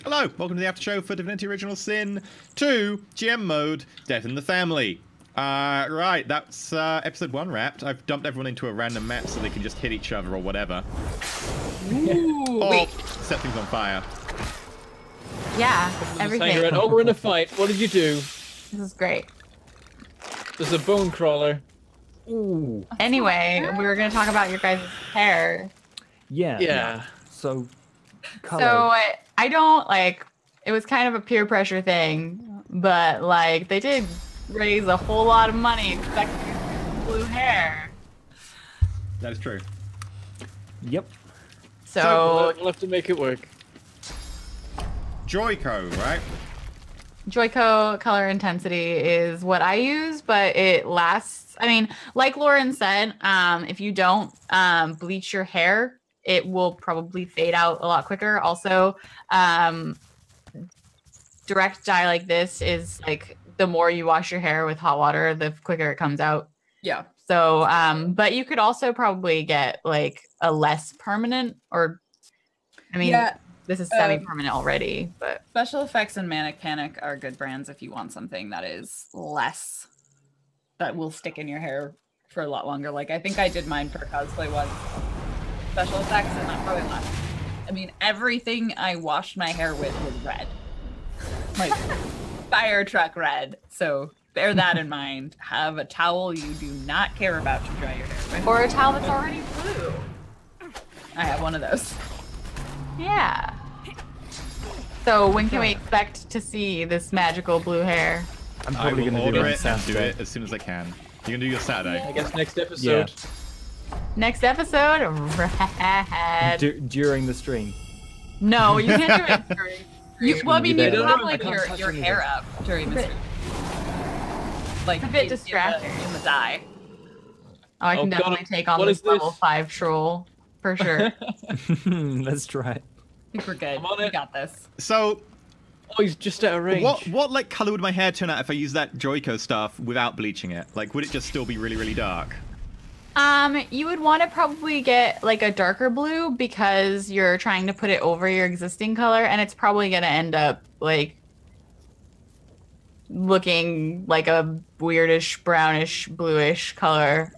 Hello, welcome to the after show for Divinity Original Sin 2 GM mode, Death in the Family. Right, that's episode 1 wrapped. I've dumped everyone into a random map so they can just hit each other or whatever. Ooh, or set things on fire. Yeah, everything. Oh, we're in a fight. What did you do? This is great. There's a bone crawler. Ooh. Anyway, we were going to talk about your guys' hair. Yeah. So, color. So I don't like. It was kind of a peer pressure thing, but like they did raise a whole lot of money expecting blue hair. That is true. Yep. So we'll have to make it work. Joico, right? Joico color intensity is what I use, but it lasts. I mean, like Lauren said, if you don't bleach your hair, it will probably fade out a lot quicker. Also, direct dye like this is like the more you wash your hair with hot water, the quicker it comes out. Yeah. So, but you could also probably get like a less permanent, or I mean, this is semi-permanent already, but Special Effects and Manic Panic are good brands if you want something that is less, that will stick in your hair for a lot longer. Like I think I did mine for cosplay once. Special Effects, and that probably last. I mean, everything I washed my hair with was red. Like fire truck red. So bear that in mind. Have a towel you do not care about to dry your hair with. or a towel that's already blue. I have one of those. Yeah. So when can we expect to see this magical blue hair? I'm I probably will going to do order it on it and do Saturday. it as soon as I can. You're gonna do your Saturday. I guess next episode. Next episode, rad. During the stream. No, you can't do it during. Well, I mean, You you better. can have I like can't your touch hair anything. up during the stream. Like It's a bit in distracting. the dye. Oh, I can Oh, God, definitely take on what this is this? level 5 troll for sure. Let's try it. I think we're good. I'm on We it. got this. So, Oh, he's just out of range. what like color would my hair turn out if I used that Joico stuff without bleaching it? Like, would it just still be really, really dark? You would want to probably get like a darker blue because you're trying to put it over your existing color, and it's probably going to end up like looking like a weirdish brownish bluish color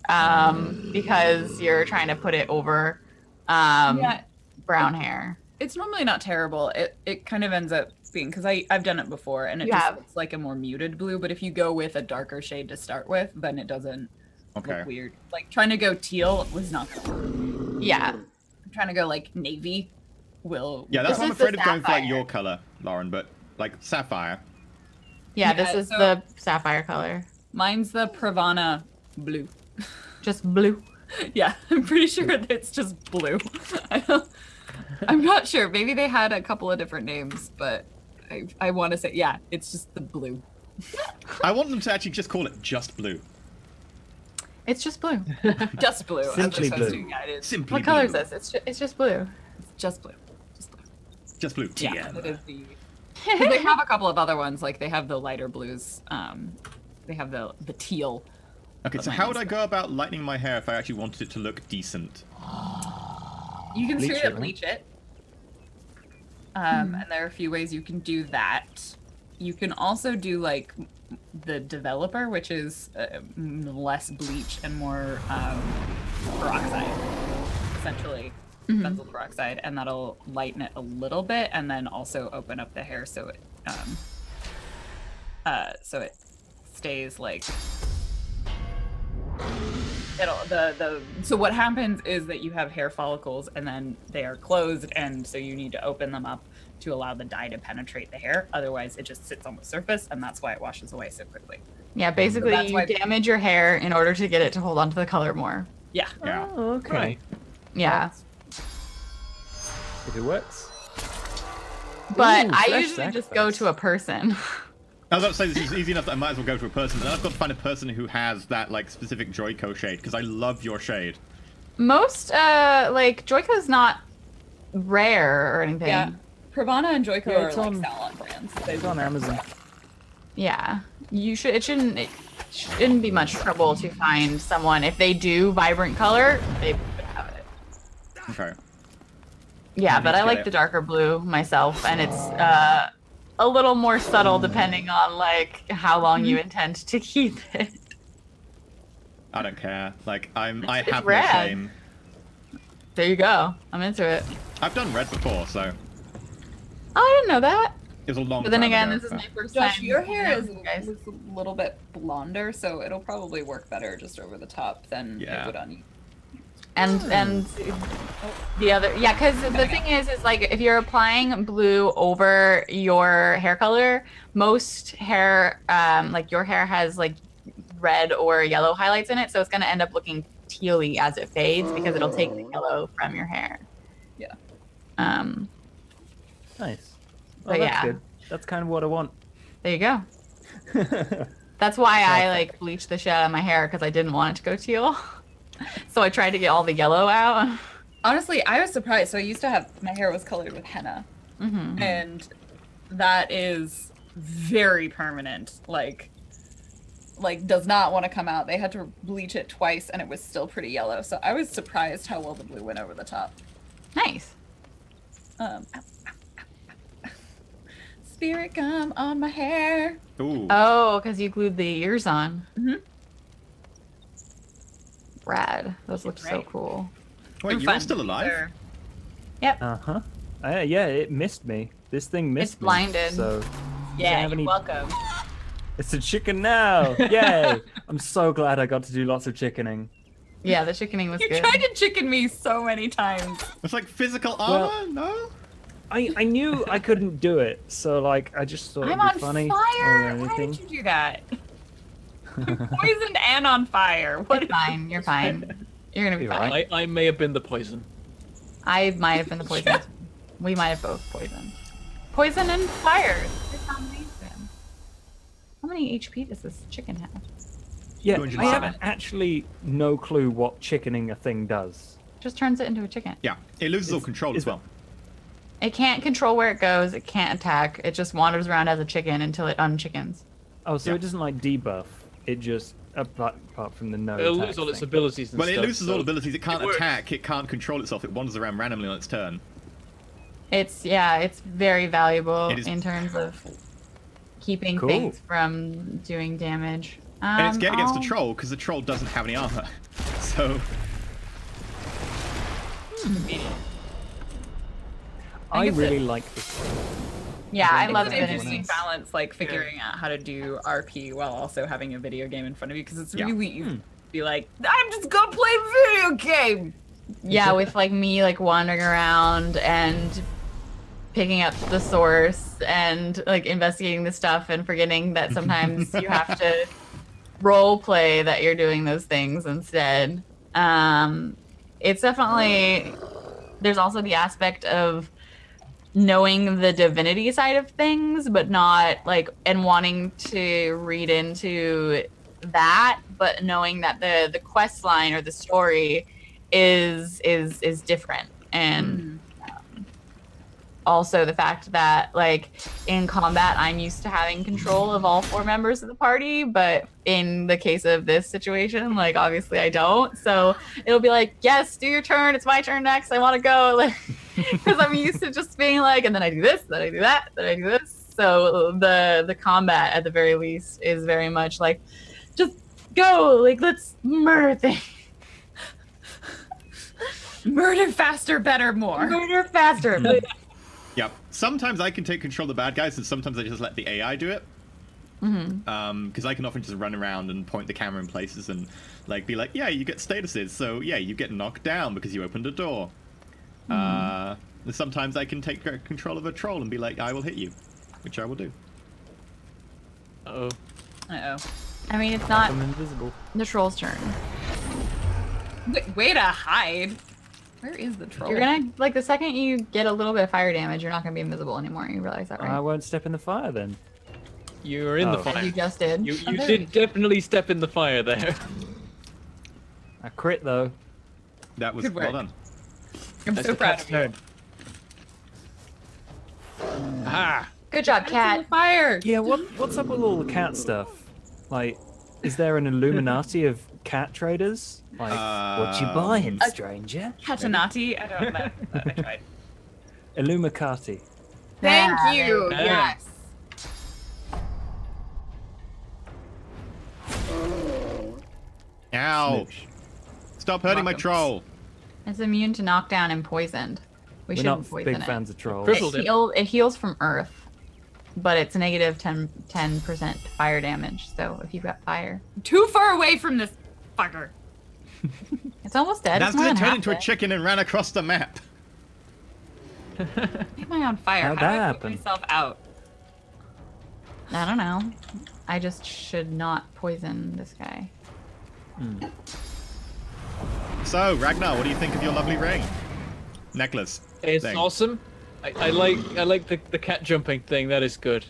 because you're trying to put it over brown hair. It's normally not terrible. It kind of ends up being, because I've done it before, and it You just have. looks like a more muted blue. But if you go with a darker shade to start with, then it doesn't Okay. look weird. Like trying to go teal was not gonna work. Yeah. Trying to go like navy will. Yeah, that's This why I'm is the afraid of going for like sapphire. your color, Lauren, but like sapphire. Yeah, Yeah, this is so- the sapphire color. Mine's the Pravana blue. Just blue. Yeah, I'm pretty sure it's just blue. I'm not sure. Maybe they had a couple of different names, but I want to say, yeah, it's just the blue. I want them to actually just call it just blue. It's just blue. Just blue. as Simply opposed blue. to- yeah, it is Simply What color is blue. this? It's just blue. just blue. Just blue. Just blue. Yeah, TM. it is the. 'Cause they have a couple of other ones, like they have the lighter blues. They have the teal. Okay, But so mine how is would I the- go about lightening my hair if I actually wanted it to look decent? You can Bleach straight it, up right? bleach it. And there are a few ways you can do that. You can also do like the developer, which is less bleach and more peroxide, essentially benzoyl peroxide, and that'll lighten it a little bit, and then also open up the hair so it stays like. So what happens is that you have hair follicles and then they are closed, and so you need to open them up to allow the dye to penetrate the hair. Otherwise, it just sits on the surface, and that's why it washes away so quickly. Yeah, basically that's you why- damage your hair in order to get it to hold onto the color more. Yeah. Yeah. Oh, okay. Yeah. If it works. But Ooh, I flesh usually just go sacrifice. to a person. I was about to say this is easy enough that I might as well go to a person, but then I've got to find a person who has that like specific Joico shade because I love your shade. Most like Joico's not rare or anything. Yeah. Pravana and Joico Yeah, are it's like on- salon brands. It's on Amazon. Yeah. It shouldn't be much trouble to find someone. If they do vibrant color, they would have it. Okay. Yeah, need but to I get like it. the darker blue myself, and it's a little more subtle depending on like how long you intend to keep it. I don't care. Like I It's have no rad. shame. There you go. I'm into it. I've done red before, so it Oh, I didn't know that. was a long But then time again, ago, this is but- my first Josh, time. your hair hanging out is with you guys. looks a little bit blonder, so it'll probably work better just over the top than Yeah. it would on you. And the other, yeah, because the thing is like if you're applying blue over your hair color, most hair, like your hair has like red or yellow highlights in it, so it's gonna end up looking tealy as it fades because it'll take the yellow from your hair. Yeah. Nice. But Well, that's yeah. good. That's kind of what I want. There you go. That's why I like bleached the shit out of my hair because I didn't want it to go teal. So I tried to get all the yellow out. Honestly, I was surprised. So I used to have my hair was colored with henna, and that is very permanent. Like does not want to come out. They had to bleach it twice, and it was still pretty yellow. So I was surprised how well the blue went over the top. Nice. Spirit gum on my hair. Ooh. Oh, because you glued the ears on. Mhm. Rad. Those look so Right. cool. Wait, you're all still alive? Uh-huh. Yeah, it missed me. This thing missed It's me. blinded. So Yeah, have you're any- welcome. it's a chicken now. Yay! I'm so glad I got to do lots of chickening. Yeah, the chickening was You good. tried to chicken me so many times. It's like physical Well- armor? No? I knew I couldn't do it, so like I just thought I'm it'd on be funny. fire. Or Why anything. did you do that? You're poisoned and on fire. What? It's fine. You're fine. You're gonna be You're fine. right. I may have been the poison. I might have been the poison. We might have both poisoned. Poison and fire. Good combination. How many HP does this chicken have? Yeah, I 207. have actually no clue what chickening a thing does. Just turns it into a chicken. Yeah, it loses all Is- control is as well. It can't control where it goes. It can't attack. It just wanders around as a chicken until it unchickens. Oh, so Yeah. it doesn't like debuff. It just apart from the no. It'll attack lose all its thing. abilities and Well, it stuff. loses so all abilities. It can't works. attack. It can't control itself. It wanders around randomly on its turn. It's very valuable It is- in terms of keeping Cool. things from doing damage. And it's good against the I'll- troll because the troll doesn't have any armor. So I it's really like this. Yeah, I It's love an Divinity. interesting balance, like figuring out how to do RP while also having a video game in front of you, because it's Yeah. really easy to be like, I'm just gonna play video game. Yeah, with like me like wandering around and picking up the source and like investigating the stuff and forgetting that sometimes you have to role play that you're doing those things instead. It's definitely, there's also the aspect of knowing the divinity side of things, but not like, and wanting to read into that, but knowing that the quest line or the story is different. And also the fact that like in combat I'm used to having control of all 4 members of the party, but in the case of this situation, like obviously I don't. So it'll be like, yes, do your turn, it's my turn next, I want to go, like because I'm used to just being like, and then I do this, then I do that, then I do this. So the combat at the very least is very much like, just go, like let's murder things. Murder faster, better, more. Murder faster. yeah, sometimes I can take control of the bad guys, and sometimes I just let the AI do it. Because I can often just run around and point the camera in places and like be like, yeah, you get statuses, so yeah, you get knocked down because you opened a door. And sometimes I can take control of a troll and be like, I will hit you, which I will do. Uh-oh. Uh-oh. I mean, it's not I'm invisible. the troll's turn. Way to hide. Where is the troll? You're gonna, like, the second you get a little bit of fire damage, you're not gonna be invisible anymore. You realize that, I right? won't step in the fire then. You're in the Oh. fire. As you just did. You there did we definitely step in the fire there. I crit though. That was Good well work. done. I'm That's so the proud cat's of you. turn. Ah! Good job, Cat's cat. on fire. Yeah, what's up with all the cat stuff? Like, is there an Illuminati of cat traders? Like, what you buying, stranger? Katanati? I don't know. I tried. Illumicati. Thank Yeah, you. there you go. Yes. Ow! Smooch. Stop hurting my Welcome. troll. It's immune to knockdown and poisoned. We We're shouldn't not poison big it. fans of trolls. Crippled it. It heals from earth, but it's negative 10% fire damage. So if you've got fire, Too far away from this fucker. it's almost dead. That's It's more because it than turned half into a dead. chicken and ran across the map. Why am I on fire? How'd How that do I put happen? myself out? I don't know. I just should not poison this guy. So, Ragnar, what do you think of your lovely ring? Necklace. It's thing. awesome. I like the cat jumping thing. That is good.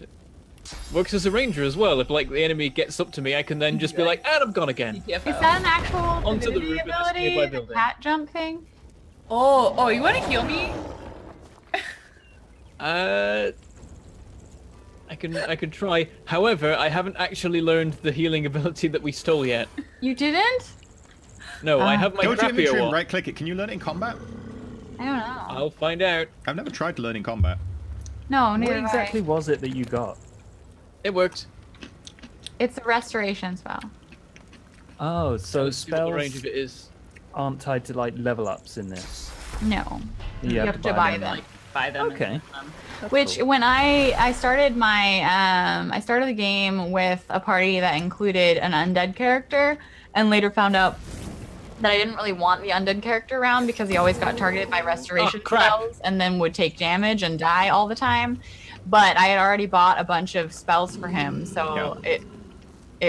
Works as a ranger as well. If like the enemy gets up to me, I can then just be like, and I'm gone again. Is that an actual Onto the Divinity roof of this ability? nearby The building. cat jump thing? Oh, you want to heal me? I can try. However, I haven't actually learned the healing ability that we stole yet. You didn't? No, I have my Go to crappier inventory and one. right-click it. Can you learn it in combat? I don't know. I'll find out. I've never tried to learn in combat. No, neither What have exactly I. was it that you got? It worked. It's a restoration spell. Oh, so Let's see what the spells range of it is. aren't tied to like level ups in this. No. You have to buy them. them. Buy them. and Okay. use them. Which cool. when I started my I started the game with a party that included an undead character, and later found out that I didn't really want the undead character around because he always got targeted by restoration crap. spells and then would take damage and die all the time. But I had already bought a bunch of spells for him, so it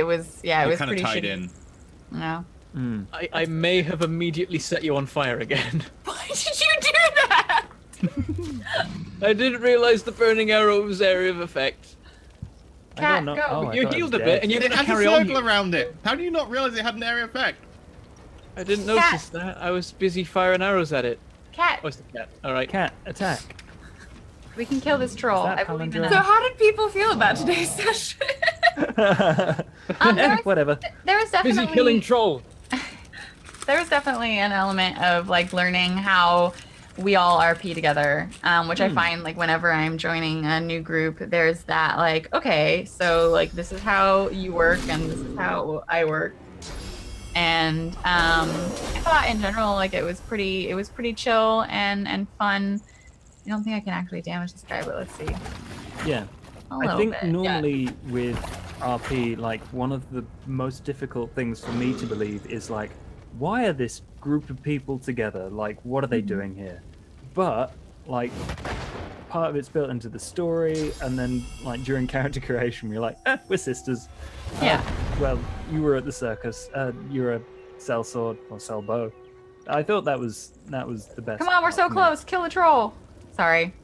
was it was kind of pretty tied shitty. in. No. I may have immediately set you on fire again. Why did you do that? I didn't realize the burning arrow was area of effect. I Cat, don't know. go. Oh, I You thought it healed was a dead. bit, and you're It gonna has a carry on. circle around it. How do you not realize it had an area effect? I didn't notice that. I was busy firing arrows at it. Cat, Where's the cat? All right. Cat attack. we can kill this troll. that I believe in palindrome? us. So how did people feel about today's session? Whatever. There was Busy definitely killing troll. there was definitely an element of like learning how we all RP together, which I find like whenever I'm joining a new group, there's that like, okay, so like this is how you work and this is how I work. And I thought in general like it was pretty chill and fun. I don't think I can actually damage this guy, but let's see. Yeah. A I little think bit. normally with RP, like one of the most difficult things for me to believe is like, why are this group of people together? Like, what are they doing here? But like, part of it's built into the story, and then like during character creation, you're like, we're sisters. Yeah. Well, you were at the circus. You're a sellsword or sellbow. I thought that was the best. Come on, we're so part for me. close. Kill the troll. Sorry.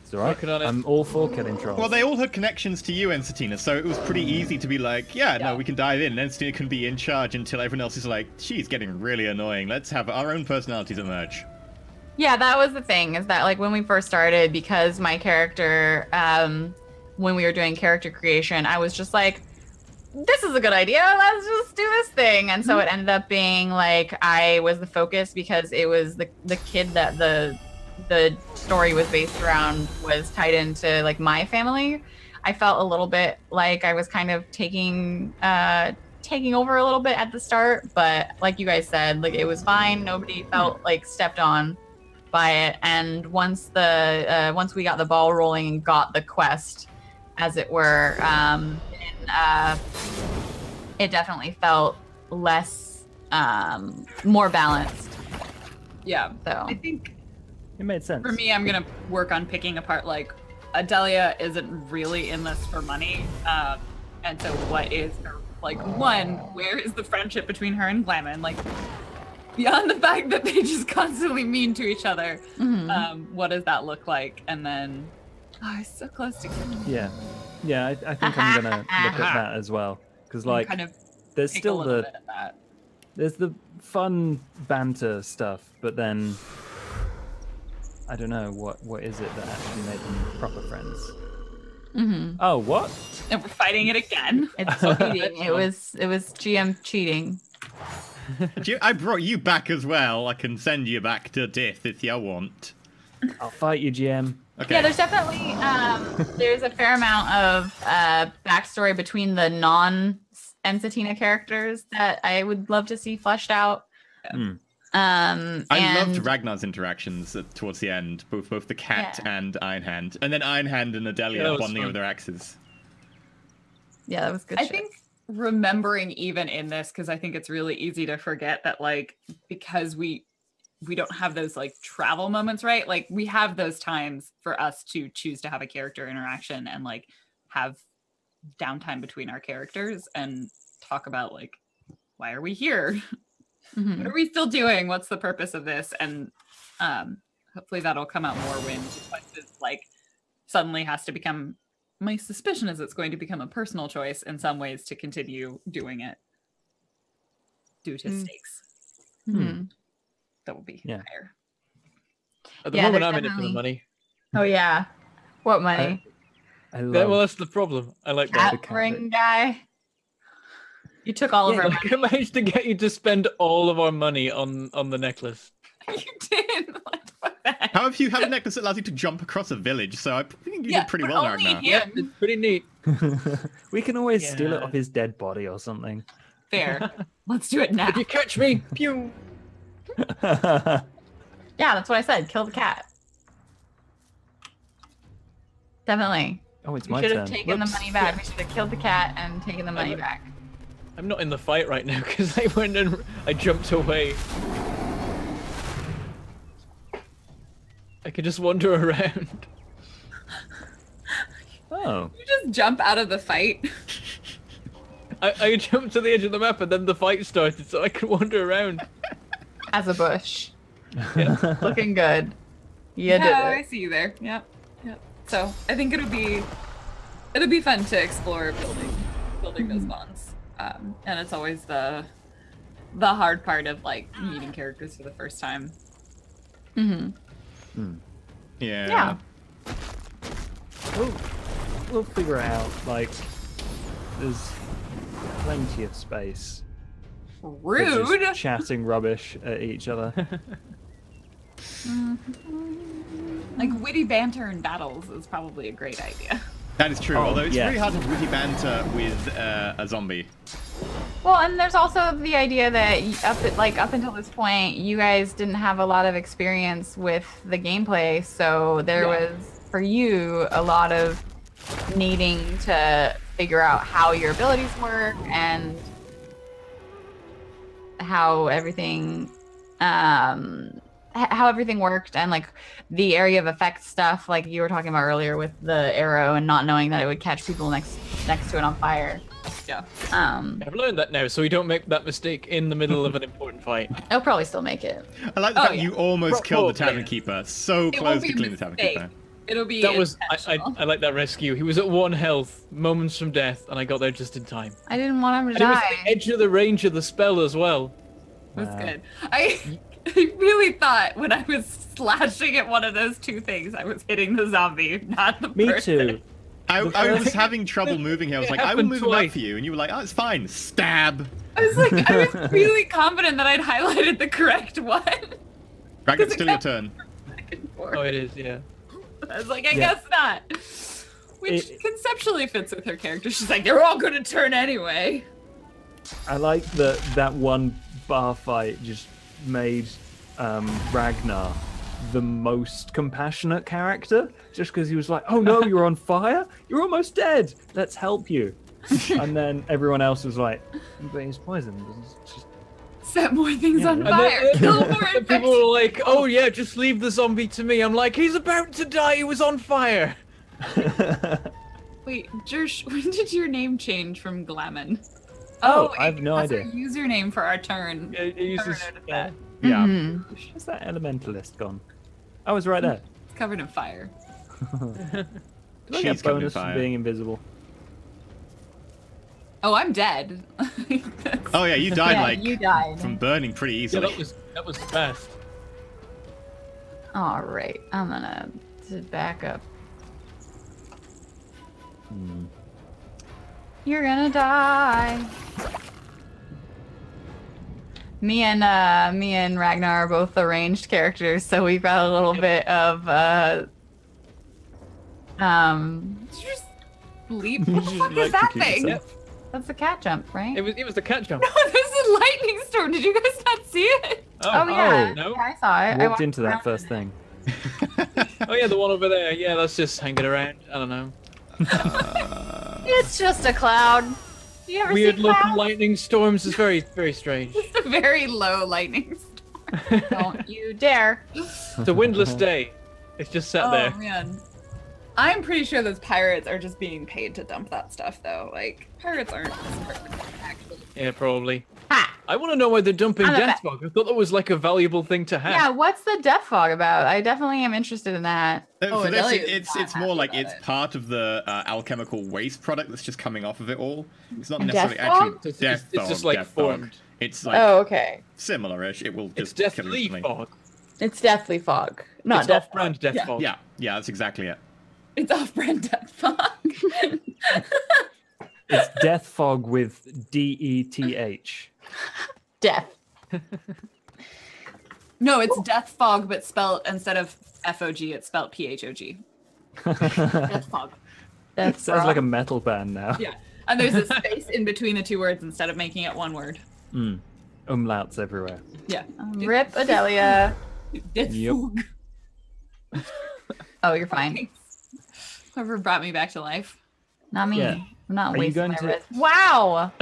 It's alright. Working on it. I'm all for killing trolls. Well, they all had connections to you and Satina, so it was pretty easy to be like, no, we can dive in, and then Satina can be in charge until everyone else is like, she's getting really annoying. Let's have our own personalities emerge. Yeah, that was the thing, is that like when we first started, because my character, when we were doing character creation, I was just like, this is a good idea, let's just do this thing. And so it ended up being like I was the focus because it was the kid that the story was based around was tied into like my family. I felt a little bit like I was kind of taking over a little bit at the start, but like you guys said, like it was fine. Nobody felt like stepped on by it. And once we got the ball rolling and got the quest, as it were, it definitely felt less, more balanced. Yeah. So I think it made sense. for me, I'm gonna work on picking apart like Adelia isn't really in this for money, and so what is her like? One, where is the friendship between her and Glamour? Like beyond the fact that they just constantly mean to each other, what does that look like? And then, oh, it's so close to Yeah, I think I'm gonna look at that as well, because like kind of there's take still a little the bit of that. there's the fun banter stuff, but then I don't know what is it that actually made them proper friends. Oh, what? And we're fighting it again. it's cheating. It was GM cheating. I brought you back as well. I can send you back to death if you want. I'll fight you, GM. Okay. Yeah, there's definitely there's a fair amount of backstory between the non-Ensatina characters that I would love to see fleshed out. Hmm. I loved Ragnar's interactions towards the end, both the cat and Iron Hand, and then Iron Hand and Adelia bonding over their axes. Yeah, that was good. I think remembering even in this, because I think it's really easy to forget that, like, because we don't have those like travel moments, right? Like we have those times for us to choose to have a character interaction and like have downtime between our characters and talk about like, why are we here? What are we still doing? What's the purpose of this? And hopefully that'll come out more when choices like suddenly has to become, my suspicion is it's going to become a personal choice in some ways to continue doing it due to stakes. That will be higher. At the moment, I'm in it for the money. Oh yeah, what money? I love Well, that's the problem. I like that. Cat ring guy. You took all of our money. I managed to get you to spend all of our money on the necklace. You did. What the heck? How have you have a necklace that allows you to jump across a village? So I think you did pretty well, only Ragnar. him. Yeah, it's pretty neat. We can always steal it off his dead body or something. Fair. Let's do it now. If you catch me, pew. Yeah, that's what I said. Kill the cat. Definitely. Oh, it's We my should turn. have taken the money back. We should have killed the cat and taken the money back. I'm not in the fight right now because I went and I jumped away. I could just wander around. Oh. You just jump out of the fight. I jumped to the edge of the map and then the fight started so I could wander around. As a bush. Yeah. Looking good. You Yeah, did I it. see you there. Yep. So I think it'll be fun to explore building those bonds. And it's always the hard part of like meeting characters for the first time. Yeah. We'll figure it out. Like, there's plenty of space. for just Rude. chatting rubbish at each other. Like witty banter in battles is probably a great idea. That is true, Oh, although it's yes. really hard to witty banter with a zombie. Well, and there's also the idea that up until this point, you guys didn't have a lot of experience with the gameplay, so there was for you a lot of needing to figure out how your abilities work and how everything worked, and like the area of effect stuff, like you were talking about earlier with the arrow and not knowing that it would catch people next to it on fire. Yeah. I've learned that now, so we don't make that mistake in the middle of an important fight. It'll probably still make it. I like the fact yeah. you almost killed the Probably. Tavern Keeper. So It close won't to be a killing the Tavern mistake. Keeper. It'll be That was intentional. I like that rescue. He was at 1 health, moments from death, and I got there just in time. I didn't want him to And it was die. at the edge of the range of the spell as well. That's Wow. good. I really thought when I was slashing at one of those two things, I was hitting the zombie, not the Me person. too. I was having trouble moving here. I was It like, I will happened move him twice. up for you. And you were like, oh, it's fine. Stab. I was like, I was really confident that I'd highlighted the correct one. Ragnar, it's still your turn. Oh, it is, yeah. I was like, I Yeah. guess not. Which conceptually fits with her character. She's like, they're all gonna turn anyway. I like that one bar fight just made Ragnar the most compassionate character, just because he was like, oh no, you're on fire, you're almost dead, let's help you. And then everyone else was like, but he's poisoned. It's just... Set more things Yeah. on And fire. Kill more People infected. were like, oh yeah, just leave the zombie to me. I'm like, he's about to die, he was on fire. Wait, Jersh, when did your name change from Glamon? Oh, I have no that's idea. Our username for our turn. It uses, Never noticed that. Yeah. Mhm. Where's that elementalist gone? I was right there. It's covered in fire. Do I She's get covered in bonus for fire. being invisible? Oh, I'm dead. Oh, yeah, you died, Yeah, like, you died. from burning pretty yeah, easily. that was fast. All right, I'm gonna back up. You're gonna die. Me and Ragnar are both the ranged characters, so we've got a little bit of Did you just leap? What the fuck is that thing? Yep. That's the cat jump, right? It was the cat jump. No, this is a lightning storm. Did you guys not see it? Oh yeah, no. yeah, I saw it. I Walked into that around first in thing. Oh yeah, the one over there. Yeah, that's just hanging around. I don't know. It's just a cloud. Do you ever Weird see looking clouds? lightning storms is very, very strange. It's a very low lightning storm. Don't you dare. It's a windless day. It's just sat Oh there. man. I'm pretty sure those pirates are just being paid to dump that stuff though. Like pirates aren't actually. Yeah, probably. Ha! I want to know why they're dumping I'm a death fog. I thought that was like a valuable thing to have. Yeah, what's the death fog about? I definitely am interested in that. For this, Adelia is it's not more happy like about it's it. part of the alchemical waste product that's just coming off of it all. It's not Death necessarily fog? actually It's death just- it's just, fog, like, death fog. formed. It's like Oh, okay. similar-ish. It will It's just kill deathly instantly. fog. It's deathly fog, not It's death off-brand fog. death Yeah. fog. Yeah, yeah, that's exactly it. It's off-brand death fog. It's death fog with DETH. Death. No, it's death fog, but spelled instead of FOG, it's spelled PHOG. Death fog. Death Sounds like a fog. metal band now. Yeah. And there's a space in between the two words instead of making it one word. Mm. Umlauts everywhere. Yeah. Rip Adelia. Death Yep. fog. Oh, you're fine. Whoever brought me back to life. Not me. Yeah. I'm not Are you wasting going my to- wrist. Wow.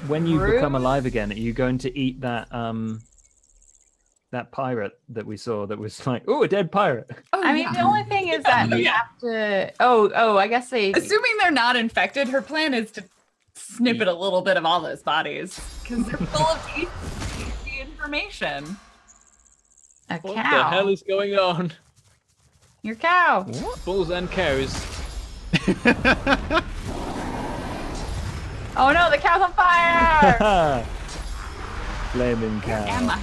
When you Rude. become alive again, are you going to eat that that pirate that we saw that was like, oh, a dead pirate? Oh, I mean, yeah. the only thing is that you Yeah. have to. Oh, I guess they. Assuming they're not infected, her plan is to snippet a little bit of all those bodies because they're full of tasty information. A What cow. the hell is going on? Your cow. Bulls and cows. Oh no, the cow's on fire. Flaming cow. Am I?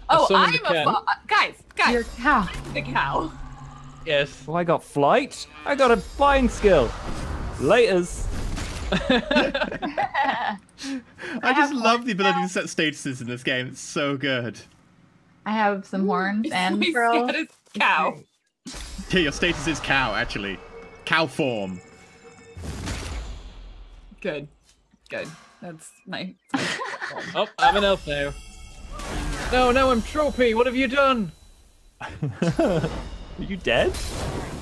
Oh, summoned I'm the cat. guys. Your cow. The cow. Yes. Oh, I got flight. I got a flying skill. Laters. I just love the ability to set statuses in this game. It's so good. I have some horns and My pearls. status cow. Yeah, your status is cow, actually. Cow form. Good. Good. That's my. Oh, I'm an elf now. No, I'm Tropy. What have you done? Are you dead?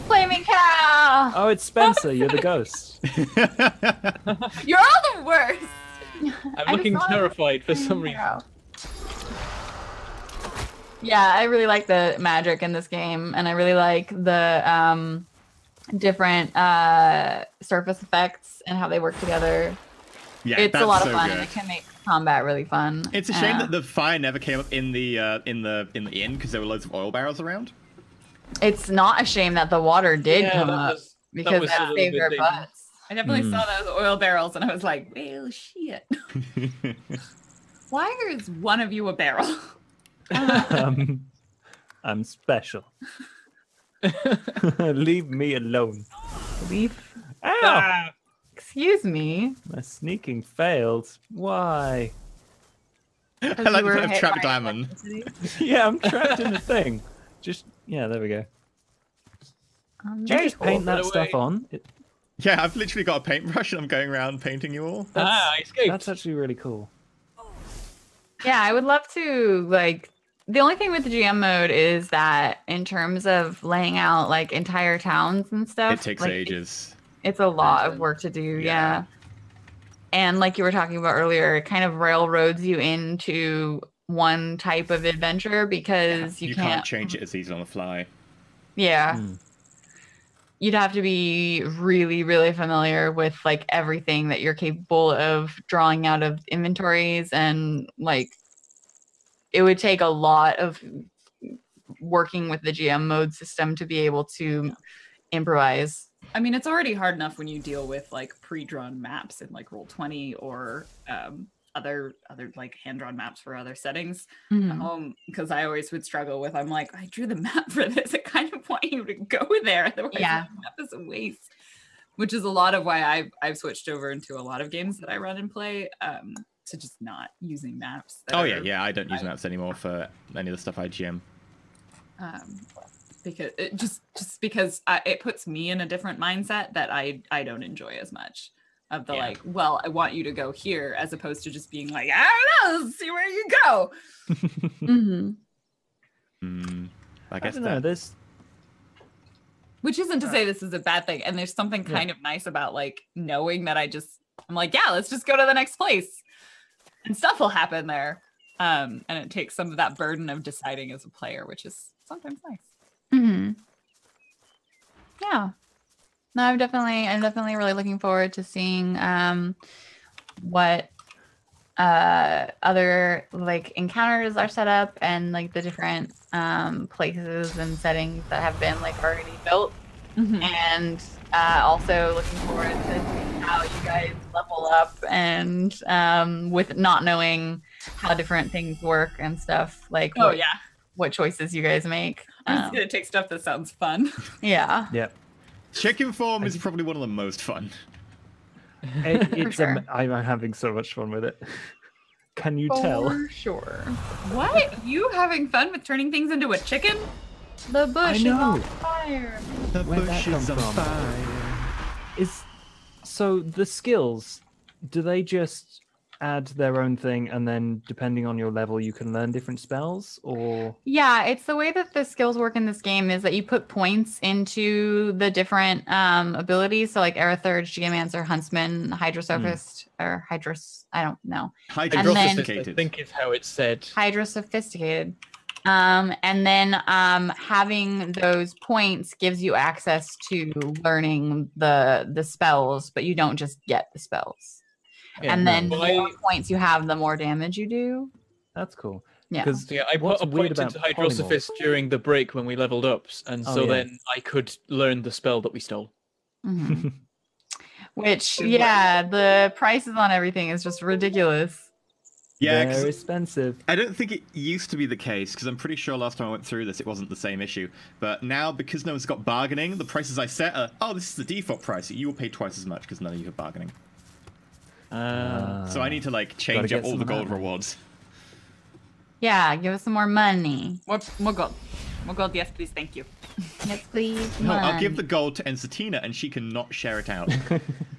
Flaming cow. Oh, it's Spencer. You're the ghost. You're all the worst. I'm I looking just saw it. terrified for some reason. Yeah, I really like the magic in this game, and I really like the different surface effects and how they work together. Yeah, It's that's a lot of so fun, good. and it can make combat really fun. It's a shame that the fire never came up in the inn because there were loads of oil barrels around. It's not a shame that the water did Yeah, come that up was- that because was a that little saved bit our dangerous. butts. I definitely saw those oil barrels and I was like, well, shit. Why is one of you a barrel? I'm special. Leave me alone. Leaf. Ow! Ah, Excuse me. My sneaking failed. Why? I like you the were bit of hit trapped by diamond. electricity. Yeah, I'm trapped in a thing. Just yeah, there we go. Did you Very just paint Get that stuff away. on? Yeah, I've literally got a paintbrush and I'm going around painting you all. I escaped. That's actually really cool. Yeah, I would love to like. The only thing with the GM mode is that in terms of laying out like entire towns and stuff, It takes like, ages. It's a lot of work to do. Yeah. Yeah. And like you were talking about earlier, it kind of railroads you into one type of adventure because You can't change it as easy on the fly. Yeah. Mm. You'd have to be really, really familiar with like everything that you're capable of drawing out of inventories, and like it would take a lot of working with the GM mode system to be able to improvise. I mean, it's already hard enough when you deal with like pre-drawn maps in like Roll20 or other like hand-drawn maps for other settings. Mhm. Because I always would struggle with, I'm like, I drew the map for this. I kind of want you to go there. Otherwise, Yeah. the map is a waste. Which is a lot of why I've switched over into a lot of games that I run and play. to just not using maps. Oh yeah, I don't use maps anymore for any of the stuff I GM. Because it just because it puts me in a different mindset that I don't enjoy as much. Of the like, well, I want you to go here, as opposed to just being like, I don't know, let's see where you go. I guess don't know, this. Which isn't to say this is a bad thing. And there's something kind of nice about like knowing that I'm like, yeah, let's just go to the next place, and stuff will happen there. And it takes some of that burden of deciding as a player, which is sometimes nice. Yeah. No, I'm definitely really looking forward to seeing what other like encounters are set up, and like the different places and settings that have been like already built. And also looking forward to seeing how you guys level up, and with not knowing how different things work and stuff, like what choices you guys make. I'm just gonna take stuff that sounds fun. Yeah. Yep. Chicken form is probably one of the most fun. It's sure. I'm having so much fun with it. Can you tell? For sure. What? You having fun with turning things into a chicken? The bush is know. on fire. The Where'd that bush is come on from? fire. So the skills, do they just add their own thing, and then depending on your level you can learn different spells, or Yeah, it's the way that the skills work in this game is that you put points into the different abilities. So like Aerothurge, Geomancer, Huntsman, Hydrosophist, or Hydros, I don't know. Hydro-sophisticated. I think is how it's said. Hydrosophisticated. And then having those points gives you access to learning the spells, but you don't just get the spells. Yeah, And then the Well, more points you have, the more damage you do. that's cool. Yeah. Because So, yeah, I put what's a weird point into about Hydrosophist during the break when we leveled up, and Oh, so yeah. then I could learn the spell that we stole. Mhm. Which, yeah, the prices on everything is just ridiculous. Yeah, they're 'cause expensive. I don't think it used to be the case, because I'm pretty sure last time I went through this it wasn't the same issue. But now, because no one's got bargaining, the prices I set are, oh, this is the default price. You will pay twice as much because none of you have bargaining. So I need to like change get up all some the of that gold then. rewards. Yeah, give us some more money. More gold. More gold, yes, please, thank you. Yes, please. No, I'll give money. the gold to Ensatina and she can not share it out.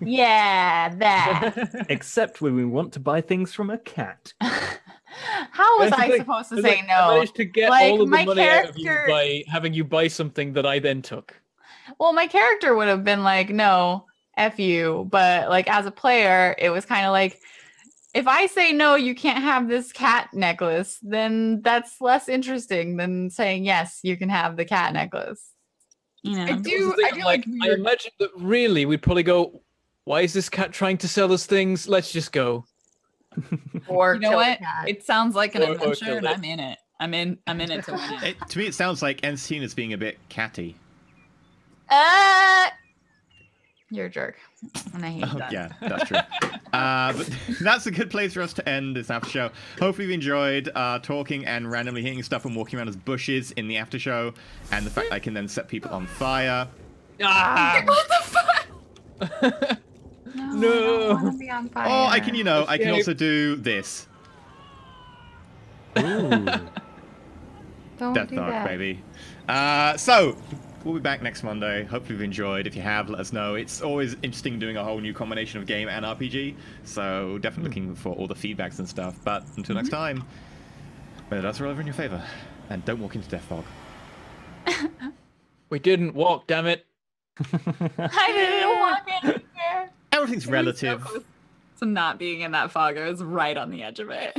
Yeah, that. Except when we want to buy things from a cat. How was That's the I thing. supposed to It's say like, I no? managed to get Like, all of the my money out of you character- by having you buy something that I then took. Well, my character would have been like, no, F you. But like as a player, it was kind of like, if I say no, you can't have this cat necklace, then that's less interesting than saying yes, you can have the cat necklace. You know, I do Like, I imagine that really we'd probably go, why is this cat trying to sell us things? Let's just go. or You know kill the what? cat. It sounds like an Or adventure, kill and it. I'm in it. I'm in it to win it. To me, it sounds like Ensatina's being a bit catty. You're a jerk, and I hate Oh, that. yeah, that's true. But that's a good place for us to end this after show. Hopefully, you enjoyed talking and randomly hitting stuff and walking around as bushes in the after show, and the fact I can then set people on fire. Ah! What the fuck? No, No. I don't want to be on fire. Oh, I can, I can Escape. also do this. Ooh. Don't Death do Dark, that. baby. So, we'll be back next Monday. Hopefully, you've enjoyed. If you have, let us know. It's always interesting doing a whole new combination of game and RPG. So, definitely looking for all the feedbacks and stuff. But until next time, may the dice roll over in your favor. And don't walk into Death Fog. We didn't walk, damn it. I didn't walk anywhere. Everything's relative. So not being in that fog, I was right on the edge of it.